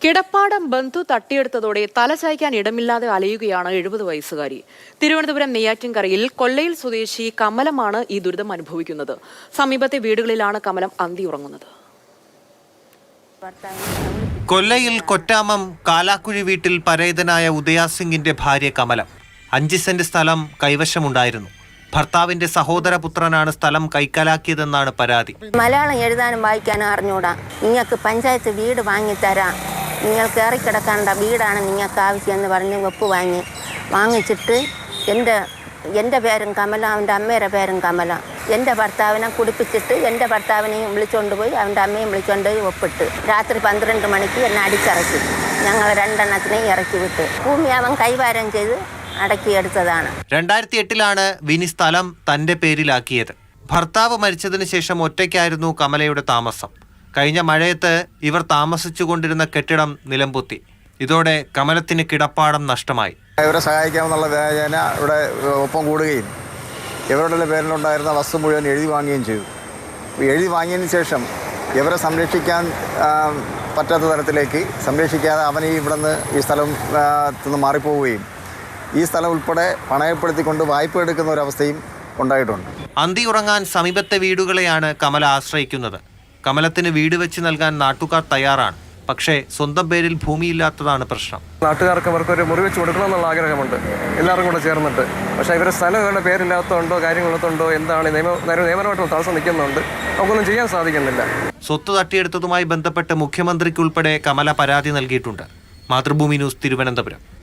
കിടപ്പാടം ബന്ധു തട്ടിയെടുത്തതോടെ തലചായ്ക്കാൻ ഇടമില്ലാതെ അലയുകയാണ് 70 വയസ്സുകാരി. തിരുവനന്തപുരം നെയ്യാറ്റിൻകരയിൽ കൊല്ലയിൽ സ്വദേശി കമലമാണ് ഈ ദുരിതം അനുഭവിക്കുന്നത്. സമീപത്തെ വീടുകളിലാണ് കമലം അന്തിയുറങ്ങുന്നത്. കൊല്ലയിൽ കൊറ്റാമം കാലാക്കുഴി വീട്ടിൽ പരേതനായ ഉദയാസിംഗിന്റെ ഭാര്യ കമലം 5 സെന്റ് സ്ഥലം കൈവശമുണ്ടായിരുന്നു. ഭർത്താവിന്റെ സഹോദരപുത്രനാണ് സ്ഥലം കൈക്കലാക്കിയതെന്നാണ് പരാതി. മലയാളം എഴുതാനും വായിക്കാനും അറിഞ്ഞൂടാ. നിങ്ങൾക്ക് പഞ്ചായത്ത് വീട് വാങ്ങിത്തരാം, നിങ്ങൾക്ക് ഇറക്കിക്കിടക്കേണ്ട വീടാണ് നിങ്ങൾക്ക് ആവശ്യമെന്ന് പറഞ്ഞ് വെപ്പ് വാങ്ങിച്ചിട്ട് എൻ്റെ പേരും കമല, അവൻ്റെ അമ്മയുടെ പേരും കമല. എൻ്റെ ഭർത്താവിനെ കുടിപ്പിച്ചിട്ട് എൻ്റെ ഭർത്താവിനെയും വിളിച്ചുകൊണ്ട് പോയി അവൻ്റെ അമ്മയും വിളിച്ചുകൊണ്ട് പോയി ഒപ്പിട്ട് രാത്രി 12 മണിക്ക് എന്നെ അടിച്ചിറക്കി. ഞങ്ങൾ 2 എണ്ണത്തിനെയും ഇറക്കി വിട്ട് ഭൂമി അവൻ കൈകാര്യം ചെയ്ത് അടക്കിയെടുത്തതാണ്. 2008 വിനി സ്ഥലം തന്റെ പേരിലാക്കിയത്. ഭർത്താവ് മരിച്ചതിന് ശേഷം ഒറ്റയ്ക്കായിരുന്നു കമലയുടെ താമസം. കഴിഞ്ഞ മഴയത്ത് ഇവർ താമസിച്ചുകൊണ്ടിരുന്ന കെട്ടിടം നിലംപൊത്തി. ഇതോടെ കമലത്തിന് കിടപ്പാടം നഷ്ടമായി. ഇവരെ സഹായിക്കാമെന്നുള്ള വ്യാജേന ഇവിടെ ഒപ്പം കൂടുകയും ഇവരുടെ പേരിലുണ്ടായിരുന്ന വസ്തു മുഴുവൻ എഴുതി വാങ്ങുകയും ചെയ്തു. എഴുതി വാങ്ങിയതിന് ശേഷം ഇവരെ സംരക്ഷിക്കാൻ പറ്റാത്ത തരത്തിലേക്ക് സംരക്ഷിക്കാതെ അവൻ ഇവിടുന്ന് ഈ സ്ഥലത്ത് മാറിപ്പോവുകയും ഈ സ്ഥലം ഉൾപ്പെടെ പണയപ്പെടുത്തിക്കൊണ്ട് വായ്പ എടുക്കുന്ന ഒരവസ്ഥയും ഉണ്ടായിട്ടുണ്ട്. അന്തി ഉറങ്ങാൻ സമീപത്തെ വീടുകളെയാണ് കമല ആശ്രയിക്കുന്നത്. കമലത്തിന് വീട് വെച്ച് നൽകാൻ നാട്ടുകാർ തയ്യാറാണ്. പക്ഷേ സ്വന്തം പേരിൽ ഭൂമിയില്ലാത്തതാണ് പ്രശ്നം. നാട്ടുകാർക്ക് അവർക്കൊരു മുറി വെച്ച് കൊടുക്കണമെന്നുള്ള ആഗ്രഹമുണ്ട്, എല്ലാവർക്കും കൂടെ ചേർന്നിട്ട്. പക്ഷേ ഇവരുടെ സ്ഥലം ഇവരുടെ പേരില്ലാത്തതുണ്ടോ കാര്യങ്ങളൊത്തുണ്ടോ എന്താണ് നിയമപരമായിട്ടുള്ള തടസ്സം നിൽക്കുന്നുണ്ട്, നമുക്കൊന്നും ചെയ്യാൻ സാധിക്കുന്നില്ല. സ്വത്ത് തട്ടിയെടുത്തതുമായി ബന്ധപ്പെട്ട് മുഖ്യമന്ത്രിക്കുൾപ്പെടെ കമല പരാതി നൽകിയിട്ടുണ്ട്. മാതൃഭൂമി ന്യൂസ്, തിരുവനന്തപുരം.